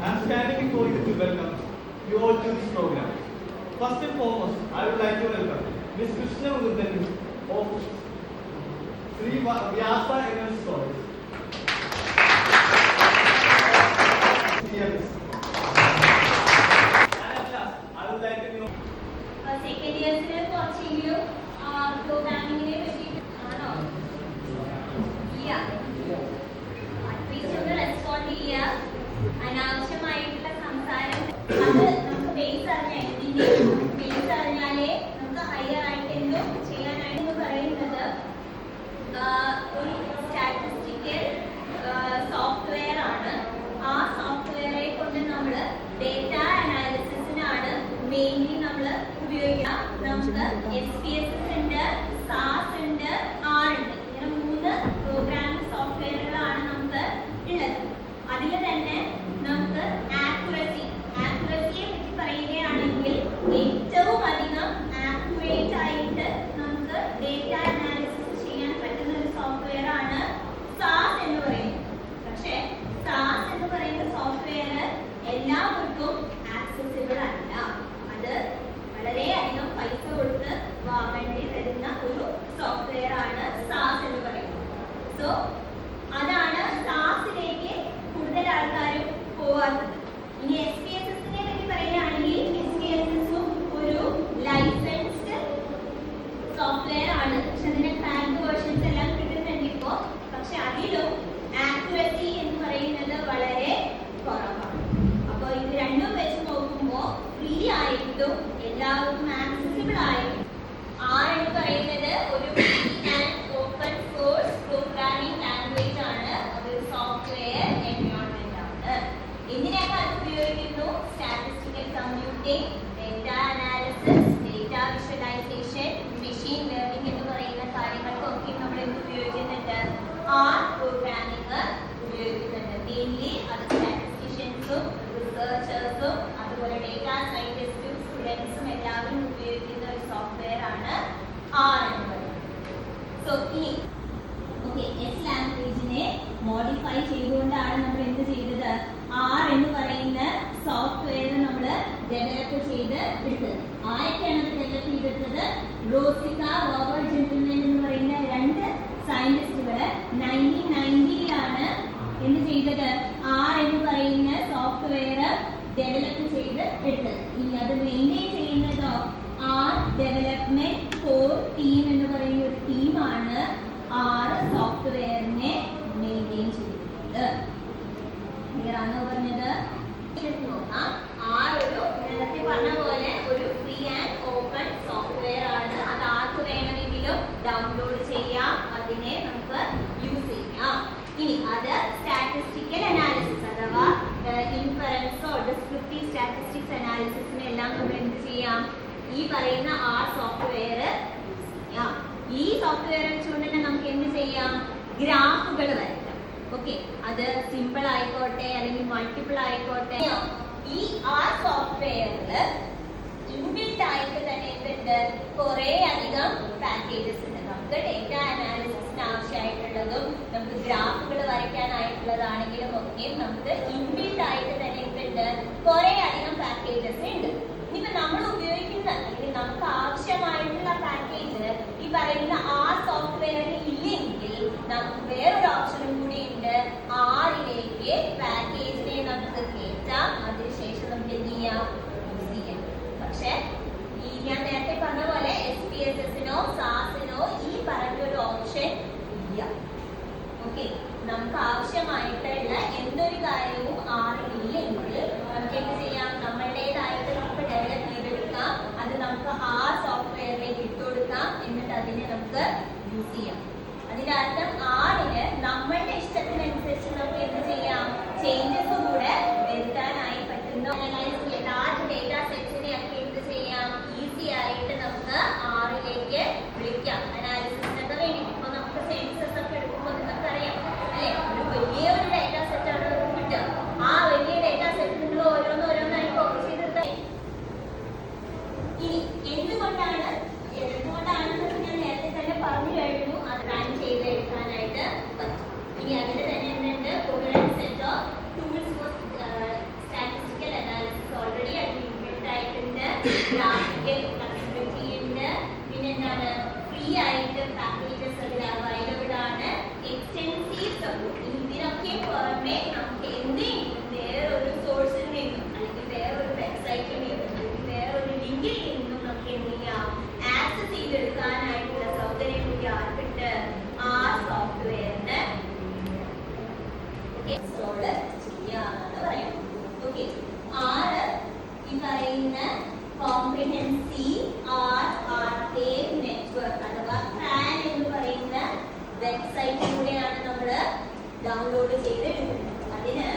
I'm standing before you to welcome you all to this program. First and foremost, I would like to welcome Ms. Krishna Murthy of Sri Vyasa English College. And at last, I would like to know. Second year continue programming respond ചെയ്യുക. അനാവശ്യമായിട്ടുള്ള സംസാരം അത് നമുക്ക് base അറിഞ്ഞാൽ ഇതിന്റെ base അറിഞ്ഞാലേ നമുക്ക് higher ആയിട്ട് എന്തോ ചെയ്യാനായിട്ട് പറയുന്നത് ഒരു സ്റ്റാറ്റിസ്റ്റിക്കൽ സോഫ്റ്റ്വെയർ ആണ്. ആ സോഫ്റ്റ്വെയറെ കൊണ്ട് നമ്മൾ ഡേറ്റ അനാലിസിസിനാണ് മെയിൻലി നമ്മൾ ഉപയോഗിക്കുക. നമുക്ക് SPSS ഉണ്ട്, SAS ഉണ്ട്, R ഉണ്ട്. ഇങ്ങനെ 3 പ്രോഗ്രാമിംഗ് സോഫ്റ്റ്വെയറുകളാണ് നമുക്ക് ഉള്ളത്. അതിൽ തന്നെ നമുക്ക് ആക്യുറസിയെ പറ്റി പറയുകയാണെങ്കിൽ ഏറ്റവും അധികം ആക്യുറേറ്റ് ആയിട്ട് നമുക്ക് ഡേറ്റ അനാലിസിസ് ചെയ്യാൻ പറ്റുന്ന ഒരു സോഫ്റ്റ്വെയർ ആണ് SAS എന്ന് പറയുന്നത്. പക്ഷേ SAS എന്ന് പറയുന്ന സോഫ്റ്റ്വെയർ എല്ലാവർക്കും ആക്സസിബിൾ അല്ല. അത് വളരെയധികം പൈസ കൊടുത്ത് വാങ്ങേണ്ടി വരുന്ന ഒരു സോഫ്റ്റ്വെയർ ആണ് SAS എന്ന് പറയുന്നത്. സോ അതാണ് സാസിലേക്ക് കൂടുതൽ ആൾക്കാരും പോവാത്തത്. ഇനി SPSS-നെ പറ്റി പറയുകയാണെങ്കിൽ SPSS-ഉം ഒരു ലൈസൻസ്ഡ് സോഫ്റ്റ്വെയർ ആണ്. പക്ഷെ അതിന്റെ ക്രാക്ക് വേർഷൻസ് എല്ലാം കിട്ടുന്നുണ്ട് ഇപ്പോൾ. പക്ഷെ അതിലും ആക്യുറസി എന്ന് പറയുന്നത് വളരെ കുറവാണ്. അപ്പോൾ ഇത് രണ്ടും വെച്ച് നോക്കുമ്പോൾ ഫ്രീ ആയിട്ടും എല്ലാവർക്കും ആക്സസിബിൾ ആയിട്ടും R എന്ന് പറയുന്നത് ഒരു ഓപ്പൺ സോഴ്സ് പ്രോഗ്രാമിംഗ് ലാംഗ്വേജ് ആണ്. അതൊരു സോഫ്റ്റ്വെയർ എൻവയോൺമെന്റ് ആണ്. എന്തിനൊക്കെ അത് ഉപയോഗിക്കുന്നു? Statistical computing, data analysis, data visualisation, machine learning എന്ന് പറയുന്ന കാര്യങ്ങൾക്കൊക്കെ നമ്മൾ എന്ത് ഉപയോഗിക്കുന്നുണ്ട്? R പ്രോഗ്രാമിംഗ് ഉപയോഗിക്കുന്നുണ്ട്. മെയിൻലി അത് സ്റ്റാറ്റിസ്റ്റിഷ്യൻസും റിസർച്ചേഴ്സും അതുപോലെ ഡേറ്റ സയന്റിസ്റ്റും സ്റ്റുഡൻസും എല്ലാവരും ഉപയോഗിക്കുന്ന ഒരു സോഫ്റ്റ്വെയർ ആണ് R എന്ന് പറയുന്നത്. സോ ഇനി എസ് ലാംഗ്വേജിനെ മോഡിഫൈ ചെയ്തുകൊണ്ടാണ് നമ്മൾ എന്ത് ചെയ്തത്? R എന്ന് പറയുന്ന സോഫ്റ്റ്വെയർ നമ്മൾ ഡെവലപ്പ് ചെയ്ത് എടുത്തത്. ആരൊക്കെയാണ് അത് ഡെവലപ്പ് ചെയ്തെടുത്തത്? റോസിക്ക, റോബർട്ട് ജെന്റിൽമാൻ എന്ന് പറയുന്ന 2 സയന്റിസ്റ്റുകൾ 1990-ലാണ് എന്ത് ചെയ്തത്? R എന്ന് പറയുന്ന സോഫ്റ്റ്വെയർ ഡെവലപ്പ് ചെയ്ത് എടുത്തത്. ഇനി അത് മെയിൻറ്റെയിൻ ചെയ്യുന്നതോ R ഡെവലപ്മെന്റ് കോർ ടീം എന്ന് പറയുന്ന ഒരു ടീമാണ് R സോഫ്റ്റ്വെയറിനെ മെയിൻറ്റെയിൻ ചെയ്യുന്നത്. ക്ലിയർ ആണോ പറഞ്ഞത്? നോക്കാം. R ഒരു നേരത്തെ പറഞ്ഞ പോലെ ഒരു ഫ്രീ ആൻഡ് ഓപ്പൺ സോഫ്റ്റ്വെയർ ആണ്. അത് ആർക്ക് വേണമെങ്കിലും ഡൗൺലോഡ് ചെയ്യാം, അതിനെ നമുക്ക് യൂസ് ചെയ്യാം. ഇനി അത് സ്റ്റാറ്റിസ്റ്റിക്കൽ അനാലിസിസ് അഥവാ ഇൻഫറൻസോ ഡിസ്ക്രിപ്റ്റീവ് സ്റ്റാറ്റിസ്റ്റിക്സ് അനാലിസിസിനെല്ലാം നമ്മൾ എന്ത് ചെയ്യാം? ഈ പറയുന്ന R സോഫ്റ്റ്വെയർ ചെയ്യാം. ഈ സോഫ്റ്റ്വെയർ വെച്ചുകൊണ്ട് തന്നെ നമുക്ക് എന്ത് ചെയ്യാം? ഗ്രാഫുകൾ വരയ്ക്കാം. ഓക്കെ, അത് സിമ്പിൾ ആയിക്കോട്ടെ അല്ലെങ്കിൽ മൾട്ടിപ്പിൾ ആയിക്കോട്ടെ. ഈ R സോഫ്റ്റ്വെയറിൽ ഇൻബിൽറ്റ് ആയിട്ട് തന്നെ എന്തുണ്ട്? കുറെ അധികം പാക്കേജസ് ഉണ്ട്. നമുക്ക് ഡേറ്റ അനാലിസിസിന് ആവശ്യമായിട്ടുള്ളതും നമുക്ക് ഗ്രാഫുകൾ വരയ്ക്കാനായിട്ടുള്ളതാണെങ്കിലും ഒക്കെ നമുക്ക് ഇൻബിൽറ്റ് ആയിട്ട് തന്നെ എന്തുണ്ട്? കുറെ അധികം പാക്കേജസ് ഉണ്ട്. ഇനിയിപ്പോ നമ്മൾ ഉപയോഗിക്കുന്ന അല്ലെങ്കിൽ നമുക്ക് ആവശ്യമായിട്ടുള്ള പാക്കേജ് ഈ പറയുന്ന R സോഫ്റ്റ്വെയറിൽ ഇല്ലെങ്കിൽ നമുക്ക് വേറൊരു ഓപ്ഷനും കൂടി ഉണ്ട്. Rലേക്ക് പാക്കേജിനെ നമുക്ക് കയറ്റാം, അതിനുശേഷം നമുക്ക് എന്ത് ചെയ്യാം? യൂസ് ചെയ്യാം. പക്ഷെ ഈ ഞാൻ നേരത്തെ പറഞ്ഞ പോലെ SPSS-നോ SAS-നോ ഈ പറഞ്ഞൊരു ഓപ്ഷൻ ഇല്ല. ഓക്കെ, നമുക്ക് ആവശ്യമായിട്ടുള്ള എന്തൊരു കാര്യവും R-ൽ ഇല്ലെങ്കിൽ നമുക്ക് എന്ത് ചെയ്യാം? നമ്മളുടേതായിട്ട് നമുക്ക് ഡെവലപ്പ് ചെയ്തെടുക്കാം. അത് നമുക്ക് R സോഫ്റ്റ്വെയറിലേക്ക് ഇട്ടുകൊടുക്കാം. എന്നിട്ട് അതിനെ നമുക്ക് ഗ്രാഫിക്കൽ ഫ്ലെക്സിബിലിറ്റി ഉണ്ട്, പിന്നെ എന്താണ് ഫ്രീ ആയിട്ട് പാക്കേജസ് അവൈലബിൾ ആണ്, എക്സ്റ്റെൻസീവ് സപ്പോർട്ട്. ഇതിനൊക്കെ പുറമെ നമുക്ക് എന്തെങ്കിലും വേറൊരു സോഴ്സിൽ നിന്നും അല്ലെങ്കിൽ വേറൊരു വെബ്സൈറ്റിൽ നിന്നും അല്ലെങ്കിൽ വേറൊരു ലിങ്കിൽ നിന്നും നമുക്ക് എന്ത് ചെയ്യാം, ആക്സസ് ചെയ്തെടുക്കാനായിട്ടുള്ള സൗകര്യം കൂടി ആർക്കുണ്ട്, ആ സോഫ്റ്റ്വെയറിന് ഇൻസ്റ്റാൾ ചെയ്യാമെന്ന് പറയാം. ഓക്കെ, ആറ് ഈ പറയുന്ന കോംപ്രിഹെൻസീവ് RRA നെറ്റ്വർക്ക് അഥവാ CRAN എന്ന് പറയുന്ന വെബ്സൈറ്റിലൂടെയാണ് നമ്മൾ ഡൗൺലോഡ് ചെയ്തെടുക്കുന്നത്. അതിന്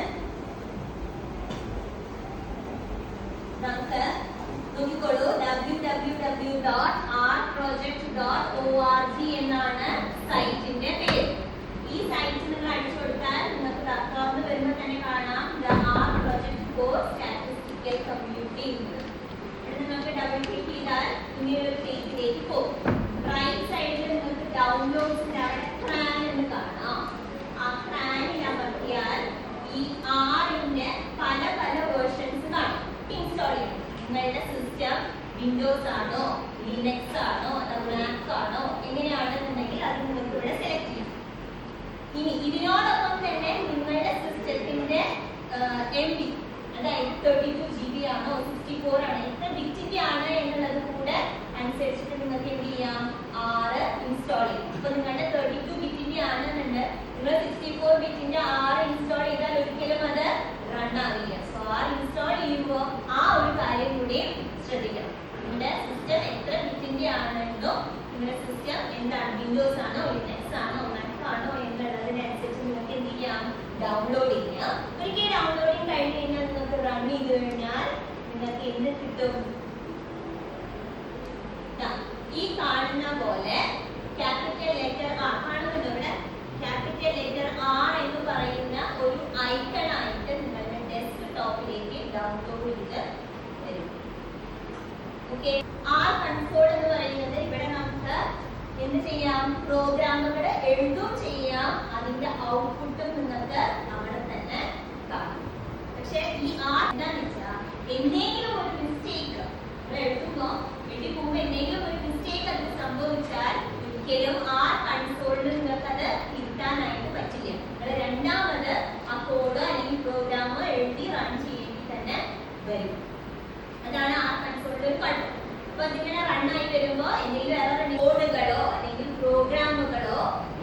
നമുക്ക് നോക്കിക്കോളൂ, www.rproject.org എന്നാണ് സൈറ്റിന്റെ പേര്. ഈ സൈറ്റ് നിങ്ങൾ അടിച്ചു കൊടുത്താൽ നിങ്ങൾക്ക് തുറന്നു വരുമ്പോൾ തന്നെ കാണാം R Project for Statistical Computing. ഇവിടെ നിങ്ങൾക്ക് ഡബിൾ ക്ലിക്ക് ചെയ്താൽ ഇങ്ങനെ ഒരു പേജിലേക്ക് പോകും. റൈറ്റ് സൈഡിൽ നിങ്ങൾക്ക് ഡൗൺലോഡ്സിന്റെ അവിടെ CRAN എന്ന് കാണാം. ആ CRAN-ൽ അമർത്തിയാൽ ഈ R-ന്റെ പല പല വേർഷൻസ് കാണാം. ഇൻസ്റ്റാൾ ചെയ്യണം. നിങ്ങളുടെ സിസ്റ്റം വിൻഡോസ് ആണോ, ലിനക്സ് ആണോ, മാക് ആണോ, എങ്ങനെയാണെന്നുണ്ടെങ്കിൽ അത് നിങ്ങൾക്ക് ഇവിടെ സെലക്ട് ചെയ്യാം. ഇനി ഇതിനോടൊപ്പം തന്നെ നിങ്ങളുടെ സിസ്റ്റത്തിന്റെ MB, അതായത് 32 GB ആണോ 64 ആണോ എത്ര ബിറ്റിന്റെ ആണ് എന്നുള്ളത് കൂടെ അനുസരിച്ചിട്ട് നിങ്ങൾക്ക് എന്ത് ചെയ്യാം, R ഇൻസ്റ്റാൾ ചെയ്യാം. ഇപ്പൊ നിങ്ങളുടെ 32 ബിറ്റിന്റെ ആണെന്നുണ്ട്, നിങ്ങൾ 64 ബിറ്റിന്റെ R ഇൻസ്റ്റാൾ ചെയ്താൽ ഒരിക്കലും അത് റൺ ആവില്ല. സോ R ഇൻസ്റ്റാൾ ചെയ്യുമ്പോൾ ആ ഒരു കാര്യം കൂടി ശ്രദ്ധിക്കണം. നിങ്ങളുടെ സിസ്റ്റം എത്ര ബിറ്റിന്റെ ആണെന്നോ, നിങ്ങളുടെ സിസ്റ്റം എന്താണ്, വിൻഡോസ് ആണോ, ലിനക്സ് ആണോ, മാക് ആണോ എന്നുള്ളതിനനുസരിച്ച് നിങ്ങൾക്ക് എന്ത് ചെയ്യാം, ഡൗൺലോഡ് ചെയ്യാം. ഒരിക്കൽ ഡൗൺലോഡിങ് കഴിഞ്ഞ് കഴിഞ്ഞാൽ നിങ്ങൾക്ക് റൺ ചെയ്ത് കഴിഞ്ഞാൽ നിങ്ങൾക്ക് എന്ത് കിട്ടും, ഈ കാണുന്ന പോലെ ക്യാപിറ്റൽ ലെറ്റർ R കാണുന്നുണ്ടോ ഇവിടെ, ക്യാപിറ്റൽ ലെറ്റർ R എന്ന് പറയുന്ന ഒരു ഐക്കൺ ആയിട്ട് നിങ്ങളുടെ ഡെസ്ക്ടോപ്പിലേക്ക് ഡൗൺലോഡ് ചെയ്ത് വരും. ഓക്കെ, R കൺസോൾ എന്ന് പറയുന്നത് ഇവിടെ നമുക്ക് എന്ത് ചെയ്യാം, പ്രോഗ്രാമുകൾ എഴുതും ചെയ്യാം, അതിന്റെ ഔട്ട്പുട്ടും നിങ്ങൾക്ക് അവിടെ തന്നെ കാണാം. പക്ഷെ ഈ R എന്താണെന്ന് വെച്ചാൽ എന്തെങ്കിലും ഒരു മിസ്റ്റേക്ക് എഴുതുമ്പോൾ എന്തെങ്കിലും ഒരു മിസ്റ്റേക്ക് അത് സംഭവിച്ചാൽ ഒരിക്കലും R കൺസോളിൽ നിങ്ങൾക്ക് അത് തിരുത്താനായിട്ട് പറ്റില്ല. നിങ്ങൾ രണ്ടാമത് ആ കോഡ് അല്ലെങ്കിൽ പ്രോഗ്രാമോ എഴുതി റൺ ചെയ്യേണ്ടി തന്നെ വരും. അതാണ് R കൺസോളിൽ ഒരു കണ്ടു. അപ്പൊ അതിങ്ങനെ റണ്ണായി വരുമ്പോ എന്തെങ്കിലും വേറെ കോഡുകളോ അല്ലെങ്കിൽ പ്രോഗ്രാമുകളോ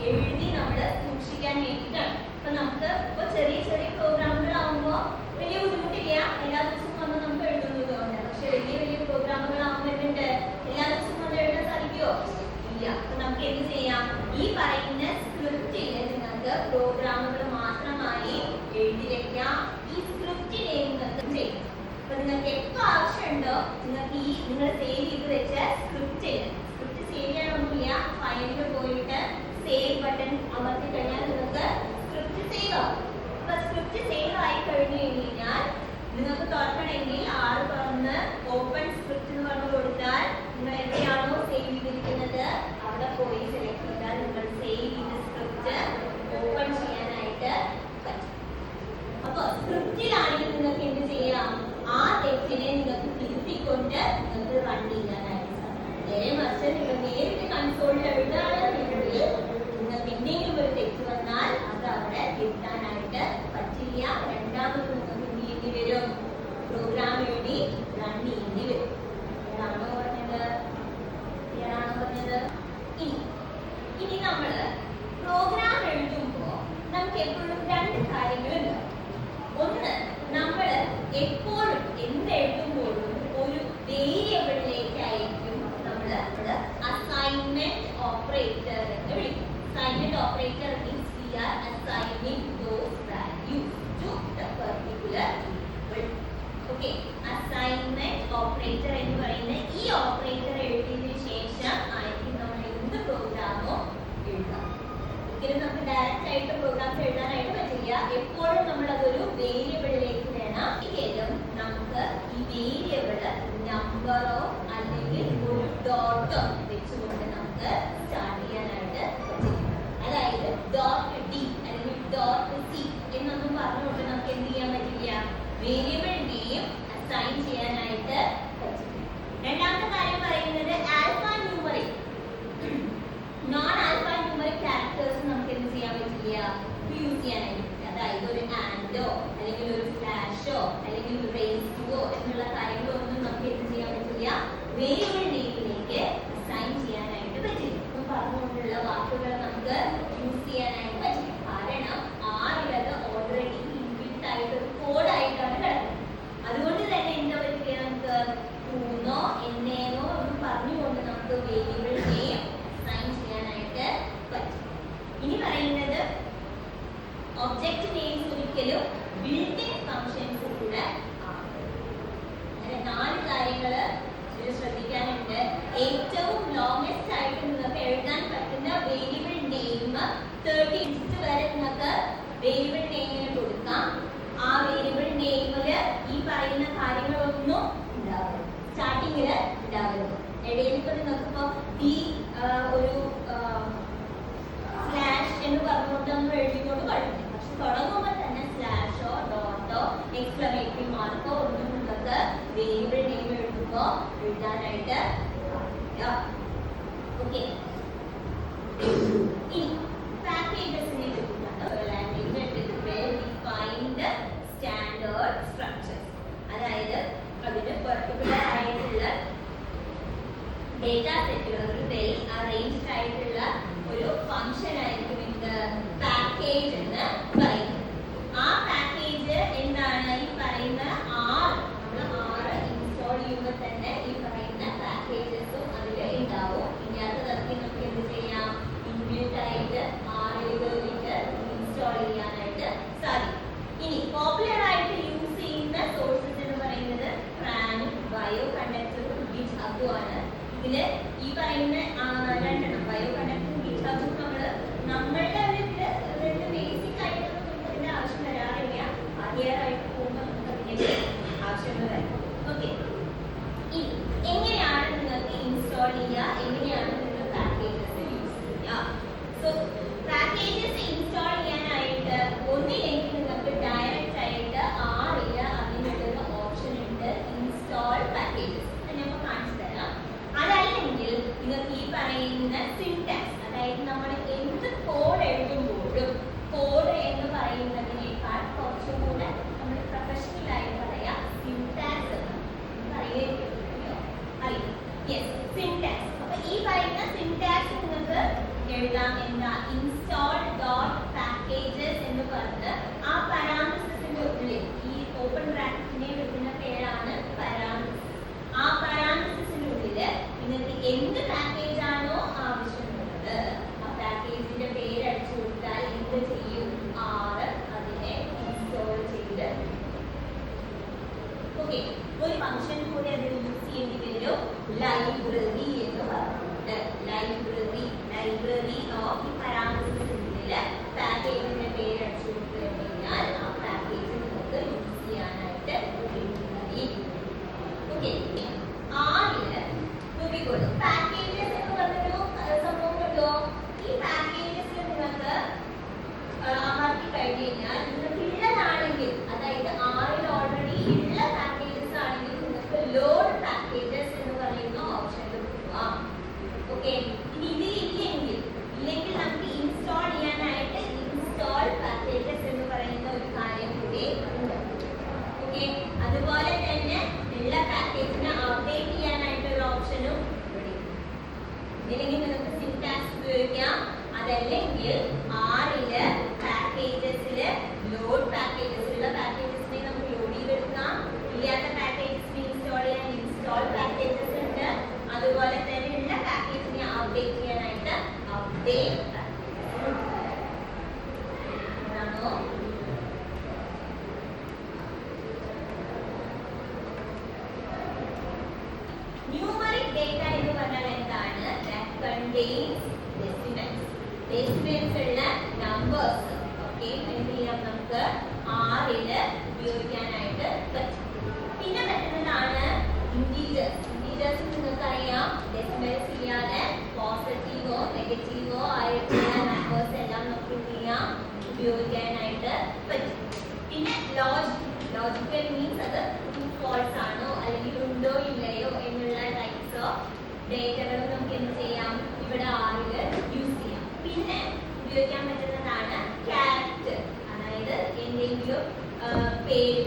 എഴുതി നമ്മൾ സൂക്ഷിക്കാൻ വേണ്ടിയിട്ടാണ്. അപ്പൊ നമുക്ക് ഇപ്പൊ ചെറിയ ചെറിയ പ്രോഗ്രാമുകളാവുമ്പോ വലിയ ബുദ്ധിമുട്ടില്ല, എല്ലാ ദിവസവും വന്ന് നമുക്ക് എഴുതുന്നതുകൊണ്ട്. പക്ഷെ വലിയ വലിയ പ്രോഗ്രാമുകളാവുമ്പോൾ എന്തുണ്ട്, എല്ലാ ദിവസവും വന്ന് എഴുതാൻ സാധിക്കുമോ, ഇല്ല. അപ്പൊ നമുക്ക് എന്ത് ചെയ്യാം, ഈ പറയുന്ന സ്ക്രിപ്റ്റിൽ നിങ്ങൾക്ക് പ്രോഗ്രാമുകൾ മാത്രമായി എഴുതി വെക്കാം. ഈ സ്ക്രിപ്റ്റിനെ നിങ്ങൾക്ക് ചെയ്യാം. അപ്പൊ നിങ്ങൾക്ക് എപ്പോ ആവശ്യമുണ്ടോ നിങ്ങൾക്ക് ഈ നിങ്ങൾ സേവ് ചെയ്ത് വെച്ച സ്ക്രിപ്റ്റ് ചെയ്യാം. സ്ക്രിപ്റ്റ് സേവ് ചെയ്യാനൊന്നുമില്ല, ഫയലിൽ പോയിട്ട് സേവ് ബട്ടൺ അമർത്തി കഴിഞ്ഞാൽ നിങ്ങൾക്ക് സ്ക്രിപ്റ്റ് സേവ് ആവും. അപ്പൊ സ്ക്രിപ്റ്റ് സേവ് ആയി കഴിഞ്ഞു കഴിഞ്ഞാൽ നിങ്ങൾക്ക് തുറക്കണമെങ്കിൽ R തുറന്ന് ഓപ്പൺ സ്ക്രിപ്റ്റ് എന്ന് പറഞ്ഞു കൊടുത്താൽ നിങ്ങൾ എവിടെയാണോ സേവ് ചെയ്തിരിക്കുന്നത് അവിടെ പോയി സെലക്ട് ചെയ്താൽ നിങ്ങൾ സേവ് ചെയ്ത സ്ക്രിപ്റ്റ് ഓപ്പൺ ചെയ്യാനായിട്ട് പറ്റും. അപ്പൊ സ്ക്രിപ്റ്റിലാണെങ്കിൽ നിങ്ങൾക്ക് എന്ത് ചെയ്യാം, ആ തെറ്റിനെ നിങ്ങൾക്ക് തിരുത്തിക്കൊണ്ട് നിങ്ങൾക്ക് റൺ ചെയ്യാനായിട്ട് സാധിക്കും. നേരെ മറിച്ച് നിങ്ങൾ നേരിട്ട് കൺസോളിൽ എഴുതാണെങ്കിൽ നിങ്ങൾക്ക് എന്തെങ്കിലും ഒരു തെറ്റ് വന്നാൽ അത് അവിടെ തിരുത്താനായിട്ട് പറ്റില്ല. രണ്ടാമത് നിങ്ങൾക്ക് എന്ത് ചെയ്യേണ്ടി വരും, പ്രോഗ്രാം എഴുതി റൺ ചെയ്യേണ്ടി വരും. ഏതാണോ പറഞ്ഞത്, ഇനി നമ്മള് പ്രോഗ്രാം എഴുതുമ്പോൾ നമുക്ക് എപ്പോഴും രണ്ട് കാര്യങ്ങളുണ്ട്. ഒന്ന്, നമ്മൾ എപ്പോഴും എന്ത് എഴുതുമ്പോഴും ഒരു വേരിയബിളിലേക്കായിരിക്കും നമ്മൾ അസൈൻമെന്റ് ഓപ്പറേറ്റർ എന്ന് വിളിക്കും. Assignment operator means we are assigning those values to the particular variable. Okay, assignment operator എന്ന് പറയുന്ന ഈ ഓപ്പറേറ്റർ എഴുതിയതിനു ശേഷം ആയിരിക്കും നമ്മൾ എന്ത് പ്രോഗ്രാമോ എഴുതാം. ഒരിക്കലും നമുക്ക് ഡയറക്റ്റ് ആയിട്ട് പ്രോഗ്രാംസ് എഴുതാനായിട്ട് പറ്റില്ല. എപ്പോഴും നമ്മൾ അതൊരു വേരിയബിളിലേക്ക് വേണം. ഒരിക്കലും നമുക്ക് ഈ വേരിയബിൾ നമ്പറോ അല്ലെങ്കിൽ ഒരു ഡോട്ടോ വെച്ചുകൊണ്ട് നമുക്ക് സ്റ്റാർട്ട് ചെയ്യാനായിട്ട് പറ്റില്ല. അതായത് ഡോട്ട് ഡി അല്ലെങ്കിൽ ഡോട്ട് സി എന്നൊന്നും പറഞ്ഞുകൊണ്ട് നമുക്ക് എന്ത് ചെയ്യാൻ പറ്റില്ല, വേരിയബിൾ നെയിം അസൈൻ ചെയ്യാനായിട്ട് പറ്റില്ല. അല്ലെങ്കിൽ ഒരു സ്ലാഷോ അല്ലെങ്കിൽ റേസ് ടുവോ എന്നുള്ള കാര്യങ്ങളൊന്നും നമുക്ക് എന്ത് ചെയ്യാൻ പറ്റില്ല, വേരിയബിൾ നെയിമിലേക്ക് അസൈൻ ചെയ്യാനായിട്ട് പറ്റില്ല. ഇപ്പം പറഞ്ഞുകൊണ്ടുള്ള വാക്കുകൾ നമുക്ക് യൂസ് ചെയ്യാനായിട്ട് പറ്റില്ല. കാരണം ആറിലത് ഓൾറെഡി ഇൻബിൽറ്റ് ആയിട്ട് ഒരു കോഡായിട്ടാണ് കിടക്കുന്നത്. അതുകൊണ്ട് തന്നെ എന്താ പറ്റില്ല, നമുക്ക് ടൂന്നോ എന്നേനോ എന്ന് പറഞ്ഞുകൊണ്ട് നമുക്ക് വേരിയബിൾ നെയിം അസൈൻ ചെയ്യാനായിട്ട് പറ്റും. ഇനി പറയുന്നത് ഒബ്ജക്റ്റ് നെയിംസ് ഒരിക്കലും ബിൽറ്റ്-ഇൻ ഫംഗ്ഷൻസ് കൂടെ അങ്ങനെ 4 കാര്യങ്ങൾ ഇതിൽ ശ്രദ്ധിക്കാനുണ്ട്. ഏറ്റവും ലോങ്സ്റ്റ് ആയിട്ട് നിങ്ങൾക്ക് എഴുതാൻ പറ്റുന്ന വേരിയബിൾ നെയിം 30 ഡിജിറ്റ് വരെ നിങ്ങൾക്ക് വേരിയബിൾ നെയിമിന് കൊടുക്കാം. ആ വേരിയബിൾ നെയിമില് ഈ പറയുന്ന കാര്യങ്ങളൊന്നും ഉണ്ടാവരുത്, സ്റ്റാർട്ടിങ്ങില് ഉണ്ടാവരുത്. ഇടയിൽ ഇപ്പൊ നിങ്ങൾക്കിപ്പോ ഈ ഒരു സ്ലാഷ് എന്ന് പറഞ്ഞുകൊണ്ട് നമ്മൾ എഴുതിക്കൊണ്ട് പഠിക്കും. പക്ഷെ തുടങ്ങുമ്പോൾ തന്നെ സ്ലാഷോ ഡോട്ടോ എക്സ്ക്ലമേറ്ററി മാർക്കോ ഒന്നും നിങ്ങൾക്ക് വേരിയബിൾ നെയിം എഴുതുമ്പോൾ എഴുതാനായിട്ട് ഓക്കെ. ഇനി പാക്കേജസിനെ പറ്റിയിട്ടാണ് ലാംഗ്വേജ് ഡിഫൈൻഡ് സ്റ്റാൻഡേർഡ് സ്ട്രക്ചർ. അതായത് അതിന് പെർട്ടിക്കുലർ ആയിട്ടുള്ള ഡേറ്റാ സെറ്റുകൾ ഒരു വെൽ അറേഞ്ച്ഡ് ആയിട്ടുള്ള ഒരു ഫംഗ്ഷൻ ആയിരിക്കും ഇത് പാക്കേജ് എന്ന് പറയുന്നത്. ആ പാക്കേജ് എന്താണ്, ഈ പറയുന്ന നമ്മൾ ഇൻസ്റ്റാൾ ചെയ്യുമ്പോൾ തന്നെ ഈ പറയുന്ന പാക്കേജസും അതിൽ ഉണ്ടാവും. ഇല്ലാത്തതൊക്കെ നമുക്ക് എന്ത് ചെയ്യാം, ഇൻബിൽറ്റ് ആയിട്ട് ആറിലേക്ക് ഇൻസ്റ്റാൾ ചെയ്യാനായിട്ട് സാധിക്കും. ഇനി പോപ്പുലർ ആയിട്ട് യൂസ് ചെയ്യുന്ന സോഴ്സസ് എന്ന് പറയുന്നത് ക്രാനും ബയോ കണ്ടക്ടറും ഗിറ്റ്ഹബും ആണ്. ഇതില് ഈ പറയുന്ന 2 ബയോ കണ്ടക്ടറും ഗിറ്റ്ഹബും നമ്മളുടെ ഒരു ബേസിക് ആയിട്ടൊന്നും നമുക്ക് ഇതിന്റെ ആവശ്യം വരാറില്ല. ആദ്യമായിട്ട് പോകുമ്പോൾ നമുക്ക് അതിന്റെ ആവശ്യങ്ങൾ വരും. ഓക്കെ, ഇനി എങ്ങനെയാണ് നിങ്ങൾക്ക് ഇൻസ്റ്റാൾ ചെയ്യുക, എങ്ങനെയാണ് നിങ്ങൾ പാക്കേജസ് യൂസ് ചെയ്യുക? സോ പാക്കേജസ് ഇൻസ്റ്റാൾ ചെയ്യാനായിട്ട് ഒന്നില്ലെങ്കിൽ നിങ്ങൾക്ക് ഡയറക്റ്റ് ആയിട്ട് ആറില്ല അതിനുള്ള ഓപ്ഷൻ ഉണ്ട്, ഇൻസ്റ്റാൾ പാക്കേജസ്. ഞാൻ കാണിച്ചു തരാം. അതല്ലെങ്കിൽ നിങ്ങൾക്ക് ഈ പറയുന്ന സിൻടാക്സ്, അതായത് നമ്മൾ എന്ത് കോഡ് എഴുതുമ്പോഴും കോഡ് എന്ന് പറയുന്നതിനേക്കാൾ കുറച്ചും കൂടെ നമ്മൾ പ്രൊഫഷണൽ ആയി പറയാം സിൻടാക്സ് അറിയാം. Yes, syntax. അപ്പൊ ഈ പറയുന്ന സിൻടാക്സ് നിങ്ങൾക്ക് എഴുതാം. എന്താ, ഇൻസ്റ്റാൾ ഡോട്ട് പാക്കേജസ് എന്ന് പറഞ്ഞ് ആ പാരാമീറ്റേഴ്സിന്റെ ഉള്ളിൽ ഈ ഓപ്പൺ ബ്രാക്കറ്റിനെ വിളിക്കുന്ന പേരാണ് പാരാമീറ്റേഴ്സ്. ആ പാരാമീറ്റേഴ്സിന്റെ ഉള്ളിൽ നിങ്ങൾക്ക് എന്ത് പാക്കേജ് ആണോ ആവശ്യമുള്ളത് ആ പാക്കേജിന്റെ പേര് അടിച്ചു കൊടുത്താൽ എന്ത് ചെയ്യും, അതിനെ ഇൻസ്റ്റാൾ ചെയ്ത്. ഓക്കെ, ഒരു ഫംഗ്ഷൻ കൂടി അതിൽ യൂസ് ചെയ്യേണ്ടി വരും, ലൈബ്രറി എന്ന് പറഞ്ഞിട്ട്. ലൈബ്രറി ഓഫ് ഈ പാരാമീറ്റേഴ്സിനുള്ളിൽ പാക്കേജിന്റെ പേര് അടിച്ചു കൊടുത്തു കഴിഞ്ഞാൽ ആ പാക്കേജ് നിങ്ങൾക്ക് യൂസ് ചെയ്യാനായിട്ട് കഴിയും. ഓക്കെ, നോക്കിക്കോളൂ, പാക്കേജസ് എന്ന് പറഞ്ഞൊരു സംഭവം കണ്ടോ. ഈ പാക്കേജസിൽ നിങ്ങൾക്ക് അമർത്തി കഴിഞ്ഞ് കഴിഞ്ഞാൽ നിങ്ങൾക്ക് ഉള്ളതാണെങ്കിൽ, അതായത് ആറിൽ ഓൾറെഡി ഉള്ള പാക്കേജസ് ആണെങ്കിൽ നിങ്ങൾക്ക് ലോഡ് പാക്കേജസ് എന്ന് പറയുന്ന ഓപ്ഷനിൽ പോവാം. ഓക്കെ, ഇനി ഇല്ലെങ്കിൽ നമുക്ക് ഇൻസ്റ്റാൾ ചെയ്യാനായിട്ട് ഇൻസ്റ്റാൾ പാക്കേജസ് എന്ന് പറയുന്ന ഒരു കാര്യം കൂടി ഉണ്ട്. ഓക്കെ, അതുപോലെ തന്നെ ഉള്ള പാക്കേജിനെ അപ്ഡേറ്റ് ചെയ്യാനായിട്ടുള്ള ഓപ്ഷനും ഇവിടെ. ഇതില്ലെങ്കിൽ നിങ്ങൾക്ക് സിൻടാക്സ് ഉപയോഗിക്കാം. അതല്ലെങ്കിൽ ആറില് പാക്കേജസില് ലോഡ് പാക്കേജസിലുള്ള പാക്കേജസിനെ നമുക്ക് ലോഡ് ചെയ്തെടുക്കാം. ഇല്ലാത്ത പാക്കേജസിനെ ഇൻസ്റ്റാൾ ചെയ്യാൻ ഇൻസ്റ്റാൾ പാക്കേജസ് ഉണ്ട്. അതുപോലെ തന്നെ ഉള്ള പാക്കേജിനെ അപ്ഡേറ്റ് ചെയ്യാനായിട്ട് അപ്ഡേറ്റ് ആണോ. ന്യൂമറിക് ഡേറ്റ എന്ന് പറഞ്ഞാൽ എന്താണ്? That contains decimals. Decimals ഉള്ള നമ്പേഴ്സ്. ഓക്കെ, എന്ത് ചെയ്യാം, നമുക്ക് ആറില് ഉപയോഗിക്കാനായിട്ട് പറ്റും. പിന്നെ പറ്റുന്നതാണ് ഇന്റീജേഴ്സ്. ഇന്റീജേഴ്സ് നിങ്ങൾക്ക് അറിയാം, ഡെസിമൽസ് ഇല്ലാതെ പോസിറ്റീവോ നെഗറ്റീവോ ആയിട്ടുള്ള നമ്പേഴ്സ് എല്ലാം നമുക്ക് എന്ത് ചെയ്യാം, ഉപയോഗിക്കാനായിട്ട് പറ്റും. പിന്നെ ലോജിക്കൽ മീൻസ് അത് ഫോൾസ് ആണോ അല്ലെങ്കിൽ ഉണ്ടോ ഇല്ലയോ എന്നുള്ള ടൈപ്സ് ഓഫ് ഡേറ്റകൾ നമുക്ക് എന്ത് ചെയ്യാം, ഇവിടെ ആറില് യൂസ് ചെയ്യാം. പിന്നെ ഉപയോഗിക്കാൻ പറ്റുന്നതാണ് ക്യാരക്ടർ, അതായത് എന്തെങ്കിലും പേര്